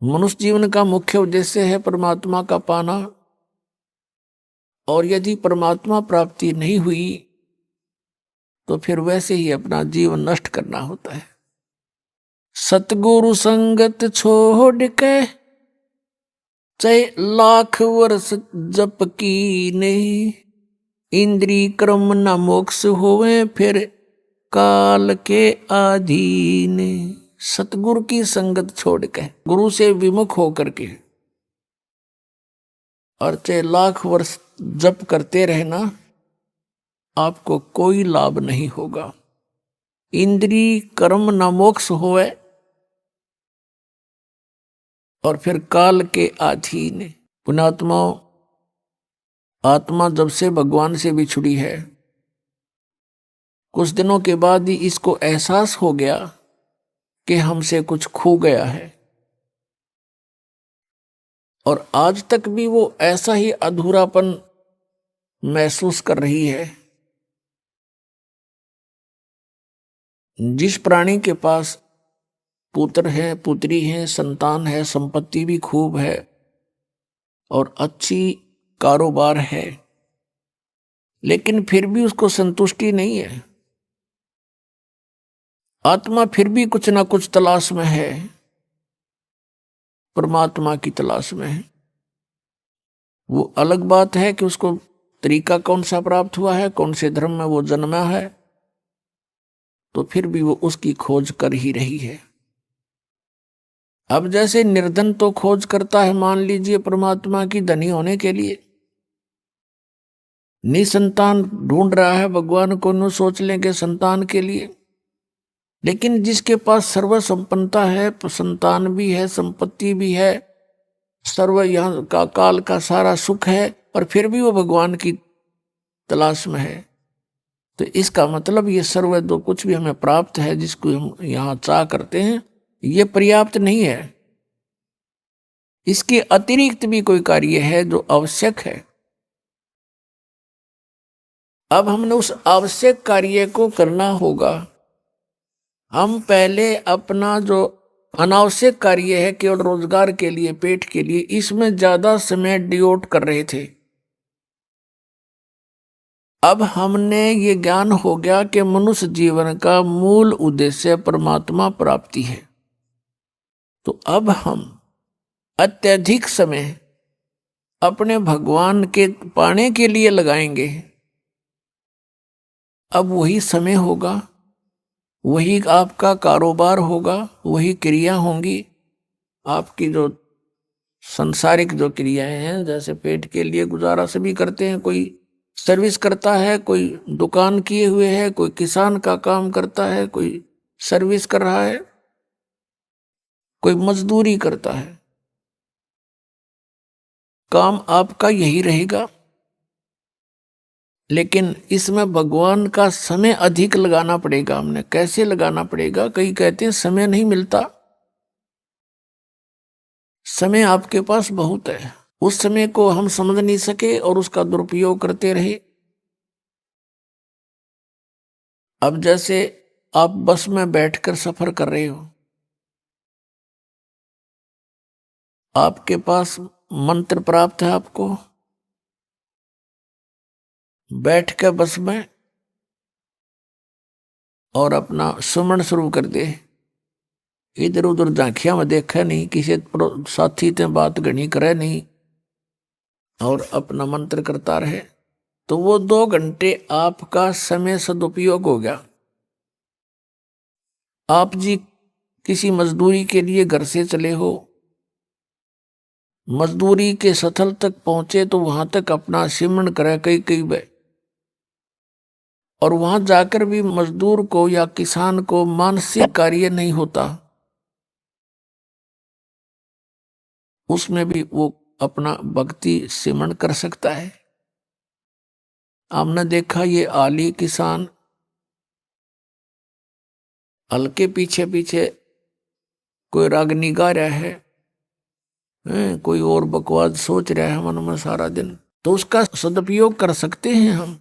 मनुष्य जीवन का मुख्य उद्देश्य है परमात्मा का पाना, और यदि परमात्मा प्राप्ति नहीं हुई तो फिर वैसे ही अपना जीवन नष्ट करना होता है। सतगुरु संगत छोड़ के चाहे लाख वर्ष जप की नहीं, इंद्री क्रम न मोक्ष होवे फिर काल के अधीन। सतगुरु की संगत छोड़ के, गुरु से विमुख होकर के, और चाहे लाख वर्ष जप करते रहना, आपको कोई लाभ नहीं होगा। इंद्री कर्म न मोक्ष होवे और फिर काल के अधीन। पुण्यात्मा, आत्मा जब से भगवान से बिछुड़ी है, कुछ दिनों के बाद ही इसको एहसास हो गया कि हमसे कुछ खो गया है, और आज तक भी वो ऐसा ही अधूरापन महसूस कर रही है। जिस प्राणी के पास पुत्र है, पुत्री है, संतान है, संपत्ति भी खूब है और अच्छी कारोबार है, लेकिन फिर भी उसको संतुष्टि नहीं है। आत्मा फिर भी कुछ ना कुछ तलाश में है, परमात्मा की तलाश में है। वो अलग बात है कि उसको तरीका कौन सा प्राप्त हुआ है, कौन से धर्म में वो जन्मा है, तो फिर भी वो उसकी खोज कर ही रही है। अब जैसे निर्धन तो खोज करता है, मान लीजिए परमात्मा की धनी होने के लिए, निसंतान ढूंढ रहा है भगवान को, न सोच लेंगे संतान के लिए। लेकिन जिसके पास सर्व संपन्नता है, संतान भी है, संपत्ति भी है, सर्व यहाँ का काल का सारा सुख है, और फिर भी वो भगवान की तलाश में है, तो इसका मतलब ये सर्व जो कुछ भी हमें प्राप्त है, जिसको हम यहाँ चाह करते हैं, ये पर्याप्त नहीं है। इसके अतिरिक्त भी कोई कार्य है जो आवश्यक है। अब हमने उस आवश्यक कार्य को करना होगा। हम पहले अपना जो अनावश्यक कार्य है, केवल रोजगार के लिए, पेट के लिए, इसमें ज्यादा समय डिवोट कर रहे थे। अब हमने ये ज्ञान हो गया कि मनुष्य जीवन का मूल उद्देश्य परमात्मा प्राप्ति है, तो अब हम अत्यधिक समय अपने भगवान के पाने के लिए लगाएंगे। अब वही समय होगा, वही आपका कारोबार होगा, वही क्रिया होंगी। आपकी जो सांसारिक जो क्रियाएं हैं, जैसे पेट के लिए गुजारा सभी करते हैं, कोई सर्विस करता है, कोई दुकान किए हुए है, कोई किसान का काम करता है, कोई सर्विस कर रहा है, कोई मजदूरी करता है। काम आपका यही रहेगा, लेकिन इसमें भगवान का समय अधिक लगाना पड़ेगा। हमने कैसे लगाना पड़ेगा? कई कहते हैं समय नहीं मिलता। समय आपके पास बहुत है, उस समय को हम समझ नहीं सके और उसका दुरुपयोग करते रहे। अब जैसे आप बस में बैठकर सफर कर रहे हो, आपके पास मंत्र प्राप्त है, आपको बैठ के बस में और अपना सुमन शुरू कर दे। इधर उधर झांकिया में देखा नहीं, किसी साथी ते बात गणी करे नहीं, और अपना मंत्र करता रहे, तो वो 2 घंटे आपका समय सदुपयोग हो गया। आप जी किसी मजदूरी के लिए घर से चले हो, मजदूरी के स्थल तक पहुंचे, तो वहां तक अपना सिमरण करे कई कई बार, और वहां जाकर भी मजदूर को या किसान को मानसिक कार्य नहीं होता, उसमें भी वो अपना भक्ति सिमरण कर सकता है। हमने देखा ये आली किसान हल के पीछे पीछे कोई रागनी गा रहा है, कोई और बकवास सोच रहा है मन में सारा दिन, तो उसका सदुपयोग कर सकते हैं हम,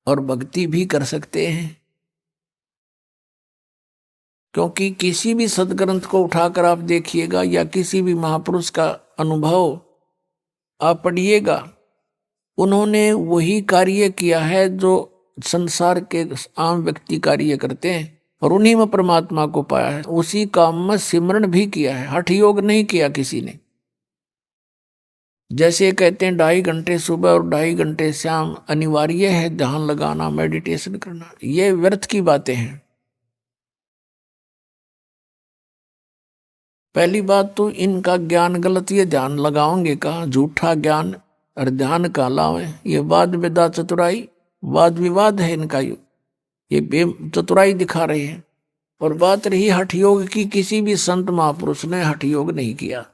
और भक्ति भी कर सकते हैं। क्योंकि किसी भी सदग्रंथ को उठाकर आप देखिएगा या किसी भी महापुरुष का अनुभव आप पढ़िएगा, उन्होंने वही कार्य किया है जो संसार के आम व्यक्ति कार्य करते हैं और उन्हीं में परमात्मा को पाया है। उसी काम में सिमरण भी किया है, हठ योग नहीं किया किसी ने। जैसे कहते हैं 2.5 घंटे सुबह और 2.5 घंटे शाम अनिवार्य है ध्यान लगाना, मेडिटेशन करना, ये व्यर्थ की बातें हैं। पहली बात तो इनका ज्ञान गलत, ये ध्यान लगाओगे कहाँ, झूठा ज्ञान और ध्यान का लावे, ये वाद विदा चतुराई वाद विवाद है इनका, ये बे चतुराई दिखा रहे हैं। और बात रही हठ योग की, किसी भी संत महापुरुष ने हठ योग नहीं किया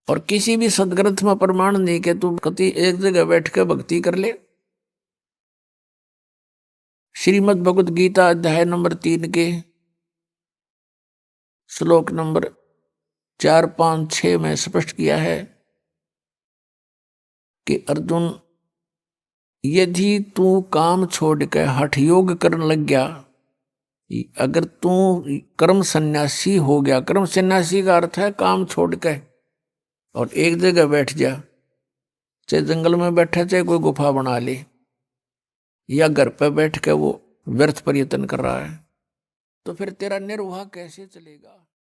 और किसी भी सदग्रंथ में प्रमाण नहीं कि तू कति एक जगह बैठ के भक्ति कर ले। श्रीमद् भगवद गीता अध्याय नंबर 3 के श्लोक नंबर 4, 5, 6 में स्पष्ट किया है कि अर्जुन, यदि तू काम छोड़ के हठ योग करने लग गया, अगर तू कर्म सन्यासी हो गया, कर्म सन्यासी का अर्थ है काम छोड़ के और एक जगह बैठ जा, चाहे जंगल में बैठा, चाहे कोई गुफा बना ले, या घर पे बैठ के वो व्यर्थ प्रयत्न कर रहा है, तो फिर तेरा निर्वाह कैसे चलेगा।